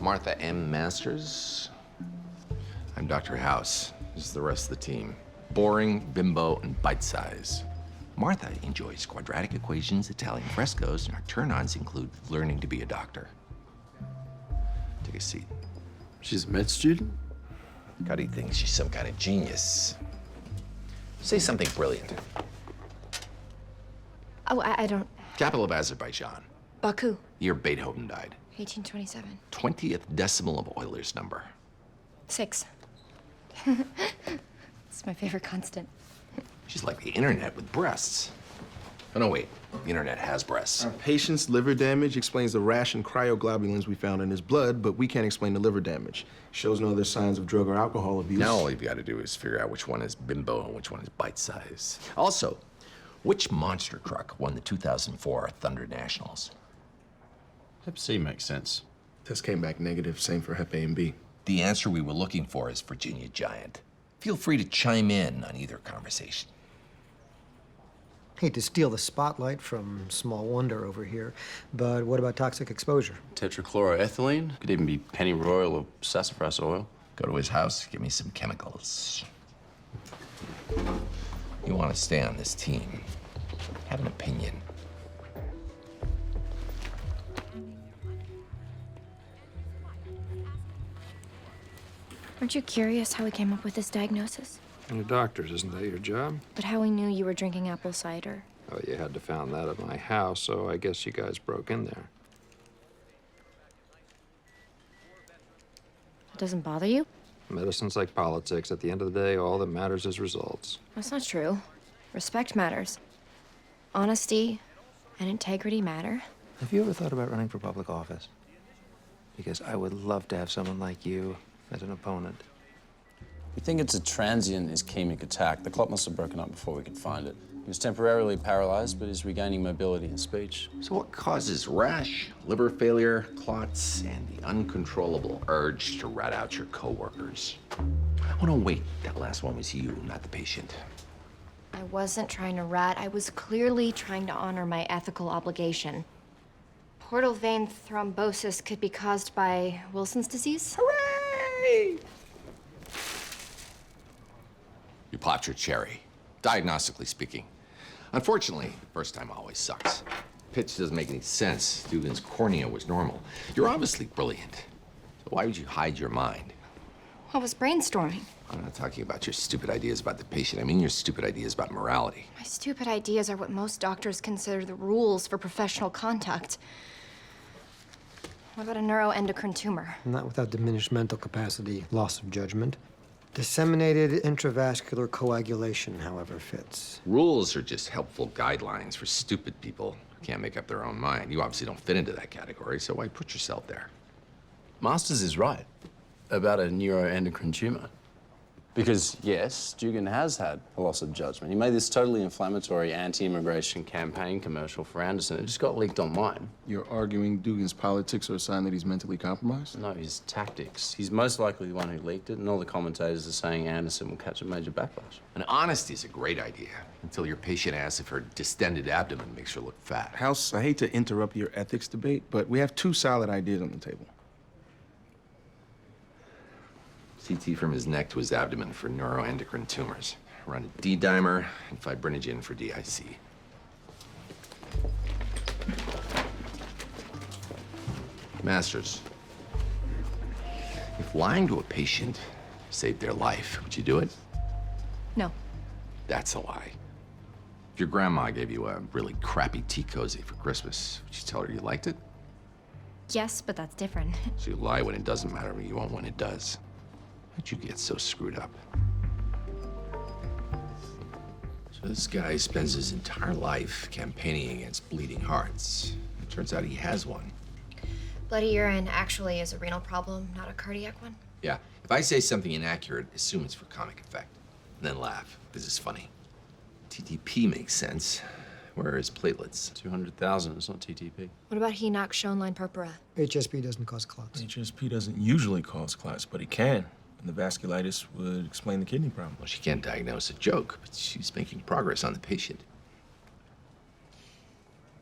Martha M. Masters. I'm Dr. House. This is the rest of the team. Boring, bimbo, and bite size. Martha enjoys quadratic equations, Italian frescoes, and her turn-ons include learning to be a doctor. Take a seat. She's a med student? Cuddy thinks she's some kind of genius. Say something brilliant. Oh, I don't... Capital of Azerbaijan. Baku. Year Beethoven died. 1827. 20th decimal of Euler's number. 6. It's my favorite constant. She's like the internet with breasts. Oh, no, wait. The internet has breasts. Our patient's liver damage explains the rash and cryoglobulins we found in his blood, but we can't explain the liver damage. Shows no other signs of drug or alcohol abuse. Now all you've got to do is figure out which one is bimbo and which one is bite size. Also, which monster truck won the 2004 Thunder Nationals? Hep C makes sense. Test came back negative, same for Hep A and B. The answer we were looking for is Virginia Giant. Feel free to chime in on either conversation. Hate to steal the spotlight from Small Wonder over here, but what about toxic exposure? Tetrachloroethylene? Could even be pennyroyal or sassafras oil. Go to his house, give me some chemicals. You want to stay on this team. Have an opinion. Aren't you curious how we came up with this diagnosis? You're doctors, isn't that your job? But how we knew you were drinking apple cider? Oh, you had to found that at my house, so I guess you guys broke in there. It doesn't bother you? Medicine's like politics. At the end of the day, all that matters is results. That's not true. Respect matters. Honesty and integrity matter. Have you ever thought about running for public office? Because I would love to have someone like you as an opponent. We think it's a transient ischemic attack. The clot must have broken up before we could find it. He was temporarily paralyzed, but is regaining mobility and speech. So what causes rash, liver failure, clots, and the uncontrollable urge to rat out your coworkers? Oh, no, wait. That last one was you, not the patient. I wasn't trying to rat. I was clearly trying to honor my ethical obligation. Portal vein thrombosis could be caused by Wilson's disease. Hooray! You popped your cherry, diagnostically speaking. Unfortunately, first time always sucks. Pitch doesn't make any sense. Dugan's cornea was normal. You're obviously brilliant. So why would you hide your mind? I was brainstorming. I'm not talking about your stupid ideas about the patient. I mean your stupid ideas about morality. My stupid ideas are what most doctors consider the rules for professional conduct. What about a neuroendocrine tumor? Not without diminished mental capacity, loss of judgment. Disseminated intravascular coagulation, however, fits. Rules are just helpful guidelines for stupid people who can't make up their own mind. You obviously don't fit into that category, so why put yourself there? Masters is right about a neuroendocrine tumor. Because, yes, Dugan has had a loss of judgment. He made this totally inflammatory anti-immigration campaign commercial for Anderson. It just got leaked online. You're arguing Dugan's politics are a sign that he's mentally compromised? No, his tactics. He's most likely the one who leaked it, and all the commentators are saying Anderson will catch a major backlash. And honesty is a great idea, until your patient asks if her distended abdomen makes her look fat. House, I hate to interrupt your ethics debate, but we have two solid ideas on the table. CT from his neck to his abdomen for neuroendocrine tumors. Run a D-dimer and fibrinogen for DIC. Masters, if lying to a patient saved their life, would you do it? No. That's a lie. If your grandma gave you a really crappy tea cozy for Christmas, would you tell her you liked it? Yes, but that's different. So you lie when it doesn't matter, but you won't when it does. How'd you get so screwed up? So this guy spends his entire life campaigning against bleeding hearts. It turns out he has one. Bloody urine actually is a renal problem, not a cardiac one. Yeah, if I say something inaccurate, assume it's for comic effect. And then laugh, because it's funny. TTP makes sense. Where are his platelets? 200,000, it's not TTP. What about Henoch Schoenlein purpura? HSP doesn't cause clots. HSP doesn't usually cause clots, but it can. And the vasculitis would explain the kidney problem. Well, she can't diagnose a joke, but she's making progress on the patient.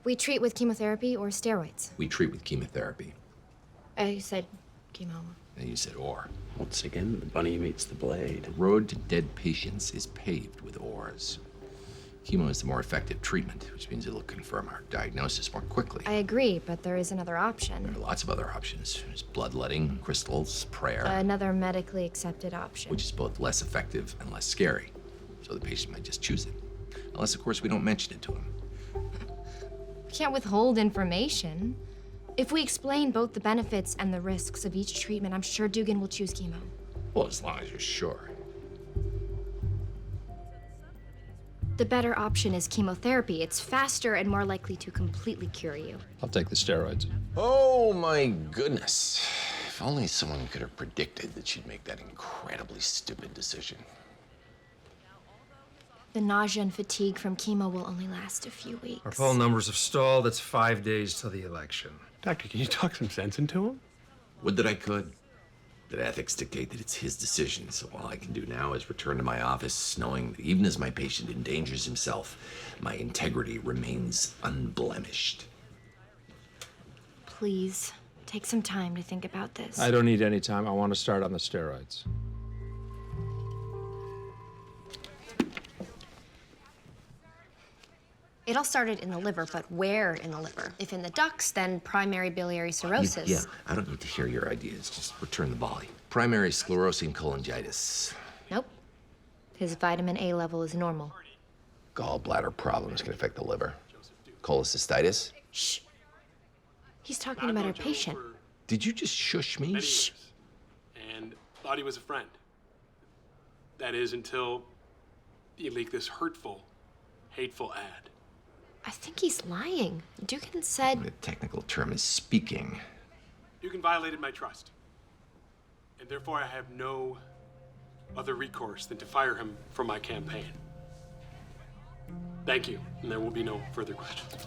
We treat with chemotherapy or steroids? We treat with chemotherapy. You said chemo. And you said or. Once again, the bunny meets the blade. The road to dead patients is paved with ors. Chemo is the more effective treatment, which means it'll confirm our diagnosis more quickly. I agree, but there is another There option. are lots of other options. There's bloodletting, crystals, prayer, Another medically accepted option. which is both less effective and less scary. So the patient might just choose it. Unless, of course, we don't mention it to him. We can't withhold information. If we explain both the benefits and the risks of each treatment, I'm sure Dugan will choose chemo. Well, as long as you're sure. The better option is chemotherapy. It's faster and more likely to completely cure you. I'll take the steroids. Oh, my goodness. If only someone could have predicted that she'd make that incredibly stupid decision. The nausea and fatigue from chemo will only last a few weeks. Our poll numbers have stalled. It's 5 days till the election. Doctor, can you talk some sense into him? Would that I could. That ethics dictate that it's his decision, so all I can do now is return to my office knowing that even as my patient endangers himself, my integrity remains unblemished. Please, take some time to think about this. I don't need any time. I want to start on the steroids. It all started in the liver, but where in the liver? If in the ducts, then primary biliary cirrhosis. Yeah, I don't need to hear your ideas. Just return the volley. Primary sclerosing cholangitis. Nope. His vitamin A level is normal. Gallbladder problems can affect the liver. Cholecystitis. Shh. He's talking about our patient. Did you just shush me? Shh. And thought he was a friend. That is until you leaked this hurtful, hateful ad. I think he's lying. Dugan said... The technical term is speaking. Dugan violated my trust. And therefore I have no other recourse than to fire him from my campaign. Thank you, and there will be no further questions.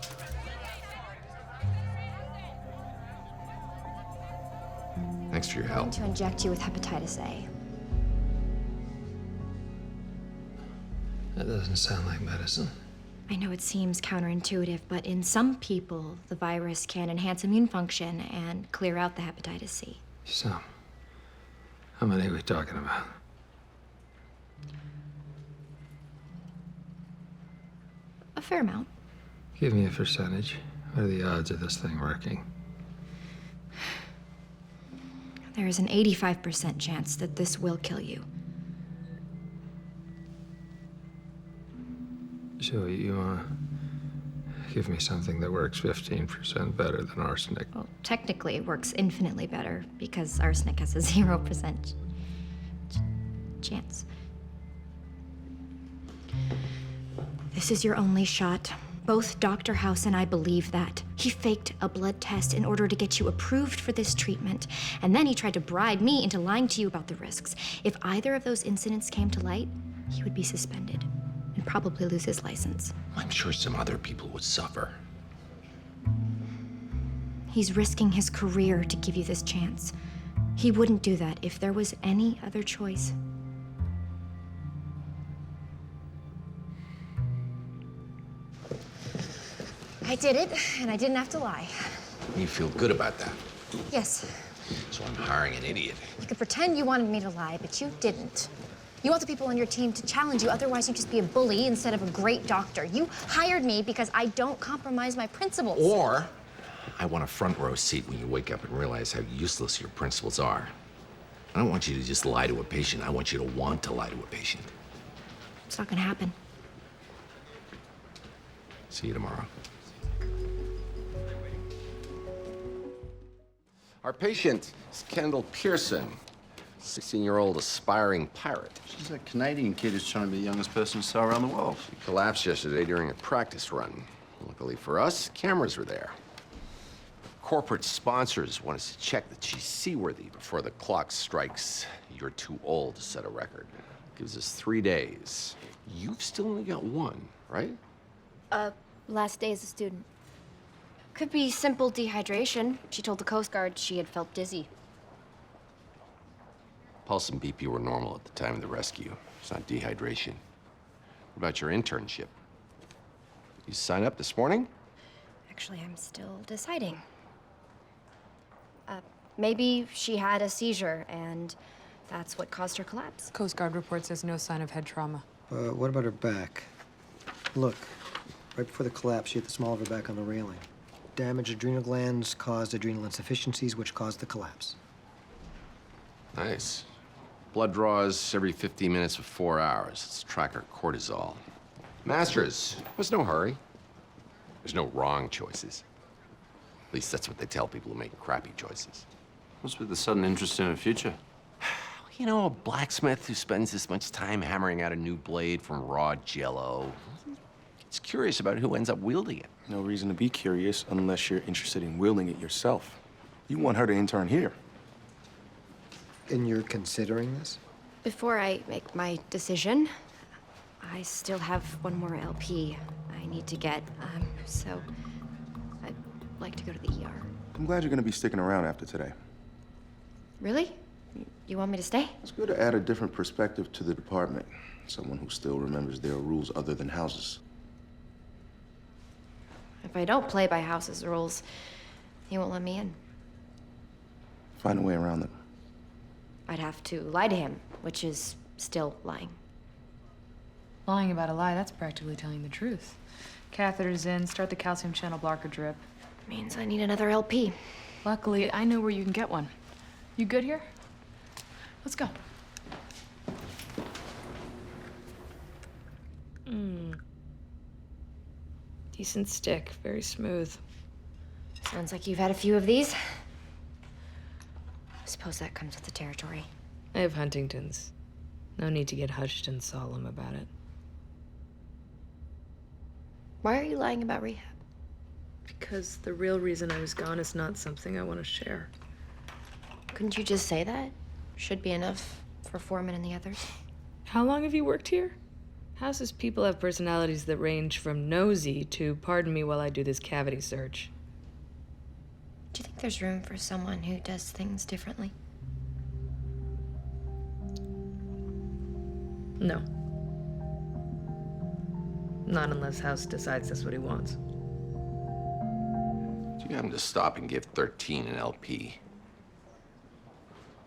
Thanks for your I'm help. to inject you with hepatitis A. That doesn't sound like medicine. I know it seems counterintuitive, but in some people, the virus can enhance immune function and clear out the hepatitis C. So, how many are we talking about? A fair amount. Give me a percentage. What are the odds of this thing working? There is an 85% chance that this will kill you. So you want to give me something that works 15% better than arsenic? Well, technically, it works infinitely better because arsenic has a 0% chance. This is your only shot. Both Dr. House and I believe that. He faked a blood test in order to get you approved for this treatment, and then he tried to bribe me into lying to you about the risks. If either of those incidents came to light, he would be suspended and probably lose his license. I'm sure some other people would suffer. He's risking his career to give you this chance. He wouldn't do that if there was any other choice. I did it, and I didn't have to lie. You feel good about that. Yes, So I'm hiring an idiot. you could pretend you wanted me to lie, but you didn't. You want the people on your team to challenge you, otherwise you'd just be a bully instead of a great doctor. You hired me because I don't compromise my principles. Or I want a front row seat when you wake up and realize how useless your principles are. I don't want you to just lie to a patient. I want you to want to lie to a patient. It's not gonna happen. See you tomorrow. Our patient is Kendall Pearson, 16-year-old aspiring pirate. She's a Canadian kid who's trying to be the youngest person to sail around the world. She collapsed yesterday during a practice run. Luckily for us, cameras were there. Corporate sponsors want us to check that she's seaworthy before the clock strikes. You're too old to set a record. Gives us 3 days. You've still only got one, right? Last day as a student. Could be simple dehydration. She told the Coast Guard she had felt dizzy. Pulse and BP were normal at the time of the rescue. It's not dehydration. What about your internship? You sign up this morning? Actually, I'm still deciding. Maybe she had a seizure, and that's what caused her collapse. Coast Guard report says no sign of head trauma. What about her back? Look, right before the collapse, she hit the small of her back on the railing. Damaged adrenal glands caused adrenal insufficiencies, which caused the collapse. Nice. Blood draws every 15 minutes for 4 hours. Let's track her cortisol. Masters, there's no hurry. There's no wrong choices. At least that's what they tell people who make crappy choices. What's with the sudden interest in her future? You know, a blacksmith who spends this much time hammering out a new blade from raw jello. He's curious about who ends up wielding it. No reason to be curious unless you're interested in wielding it yourself. You want her to intern here. And you're considering this? Before I make my decision, I still have one more LP I need to get, so I'd like to go to the ER. I'm glad you're gonna be sticking around after today. Really? You want me to stay? It's good to add a different perspective to the department. Someone who still remembers there are rules other than houses. If I don't play by House's rules, he won't let me in. Find a way around them. I'd have to lie to him, which is still lying. Lying about a lie, that's practically telling the truth. Catheters in, start the calcium channel blocker drip. Means I need another LP. Luckily, I know where you can get one. You good here? Let's go. Decent stick, very smooth. Sounds like you've had a few of these. I suppose that comes with the territory. I have Huntington's. No need to get hushed and solemn about it. Why are you lying about rehab? Because the real reason I was gone is not something I want to share. Couldn't you just say that? Should be enough for Foreman and the others. How long have you worked here? House's people have personalities that range from nosy to pardon me while I do this cavity search. Do you think there's room for someone who does things differently? No. Not unless House decides that's what he wants. Do you happen to stop and give 13 an LP?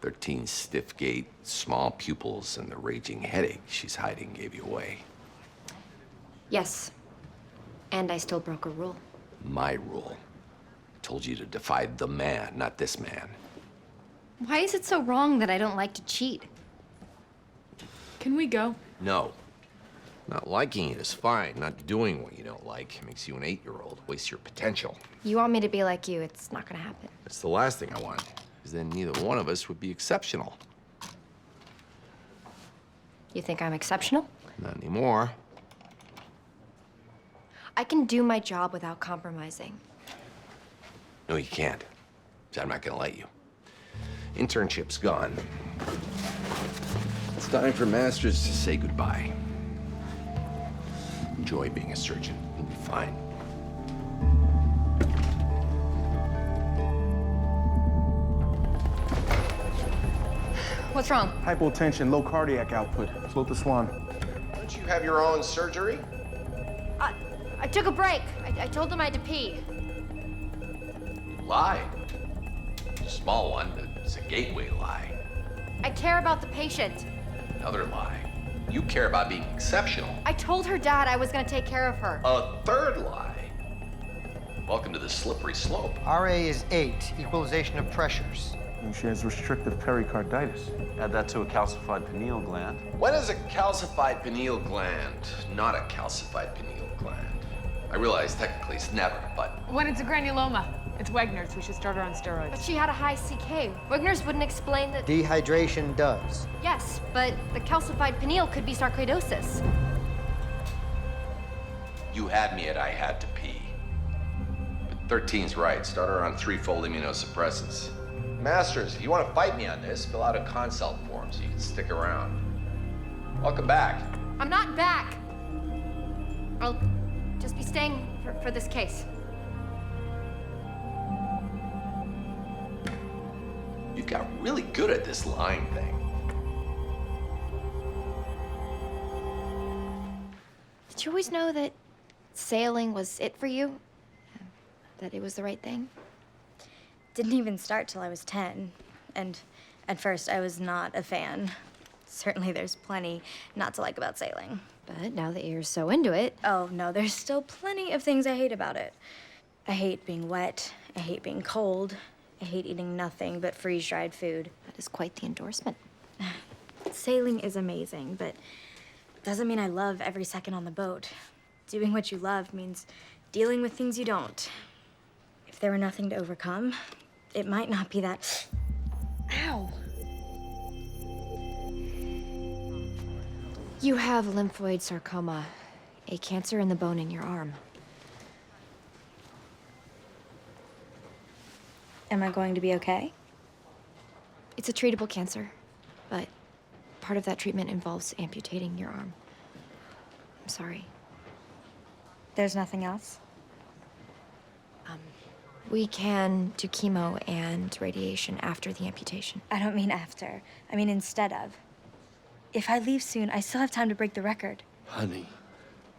13 stiff gait, small pupils, and the raging headache she's hiding gave you away. Yes. And I still broke a rule. My rule. I told you to defy the man, not this man. Why is it so wrong that I don't like to cheat? Can we go? No. Not liking it is fine. Not doing what you don't like makes you an 8-year-old. Wastes your potential. You want me to be like you, it's not gonna happen. That's the last thing I want, because then neither one of us would be exceptional. You think I'm exceptional? Not anymore. I can do my job without compromising. No, you can't. So I'm not gonna let you. Internship's gone. It's time for Masters to say goodbye. Enjoy being a surgeon. You'll be fine. What's wrong? Hypotension, low cardiac output. Float the swan. Don't you have your own surgery? I took a break. I told them I had to pee. You lied. It's a small one, but it's a gateway lie. I care about the patient. Another lie. You care about being exceptional. I told her dad I was gonna take care of her. A third lie. Welcome to the slippery slope. RA is 8, equalization of pressures. And she has restrictive pericarditis. Add that to a calcified pineal gland. When is a calcified pineal gland not a calcified pineal gland? I realize technically it's never, but When it's a granuloma. It's Wegner's. We should start her on But steroids. she had a high CK. Wigner's wouldn't explain that. Dehydration does. Yes, but the calcified pineal could be sarcoidosis. you had me at I had to pee. But 13's right. Start her on 3-fold immunosuppressants. Masters, if you want to fight me on this, fill out a consult form so you can stick around. Welcome back. I'm not back. I'll just be staying for this case. You've got really good at this lying thing. Did you always know that sailing was it for you? That it was the right thing? didn't even start till I was 10. And at first, I was not a fan. Certainly, there's plenty not to like about sailing. But now that you're so into it, oh no, there's still plenty of things I hate about it. I hate being wet. I hate being cold. I hate eating nothing but freeze-dried food. That is quite the endorsement. Sailing is amazing, but doesn't mean I love every second on the boat. Doing what you love means dealing with things you don't. If there were nothing to overcome, it might not be that... Ow! You have lymphoid sarcoma, a cancer in the bone in your arm. Am I going to be okay? It's a treatable cancer, but part of that treatment involves amputating your arm. I'm sorry. There's nothing else? We can do chemo and radiation after the amputation. I don't mean after. I mean instead of. If I leave soon, I still have time to break the record. Honey,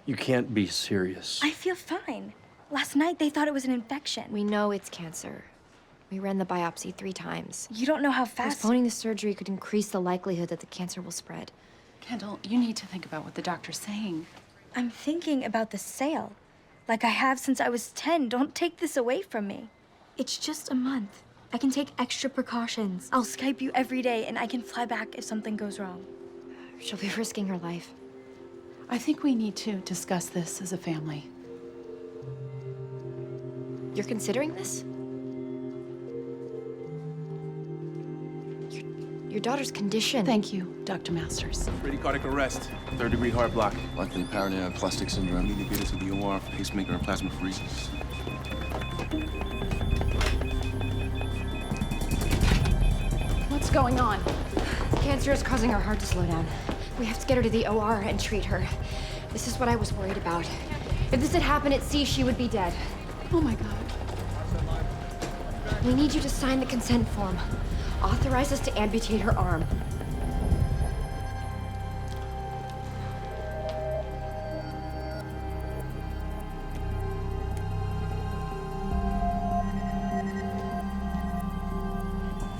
you can't be serious. I feel fine. Last night, they thought it was an infection. We know it's cancer. We ran the biopsy 3 times. You don't know how fast... Postponing the surgery could increase the likelihood that the cancer will spread. Kendall, you need to think about what the doctor's saying. I'm thinking about the sail. Like I have since I was 10. Don't take this away from me. It's just a month. I can take extra precautions. I'll Skype you every day, and I can fly back if something goes wrong. She'll be risking her life. I think we need to discuss this as a family. You're considering this? Your daughter's condition. Thank you, Dr. Masters. Ready cardiac arrest. 3rd-degree heart block. Lectin paraneoplastic syndrome. Need to get us to the OR for pacemaker and plasmapheresis. What's going on? Cancer is causing her heart to slow down. We have to get her to the OR and treat her. This is what I was worried about. If this had happened at sea, she would be dead. Oh my God. We need you to sign the consent form. Authorize us to amputate her arm.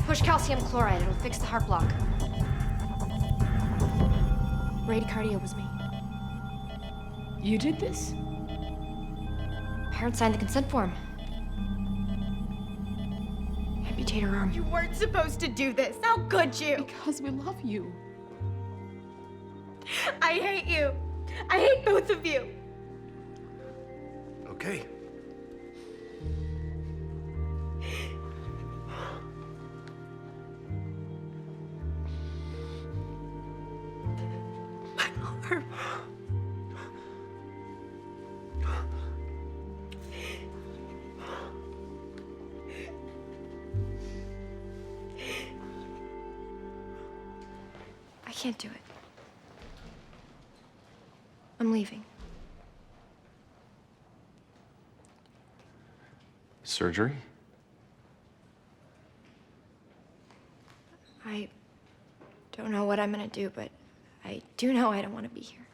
Push calcium chloride. It'll fix the heart block. Bradycardia was me. You did this? Parents signed the consent form. Amputate her arm. You weren't supposed to do this. How could you? Because we love you. I hate you. I hate both of you. Okay. My arm. I can't do it. I'm leaving. Surgery? I don't know what I'm gonna do, but I do know I don't want to be here.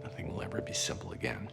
Nothing will ever be simple again.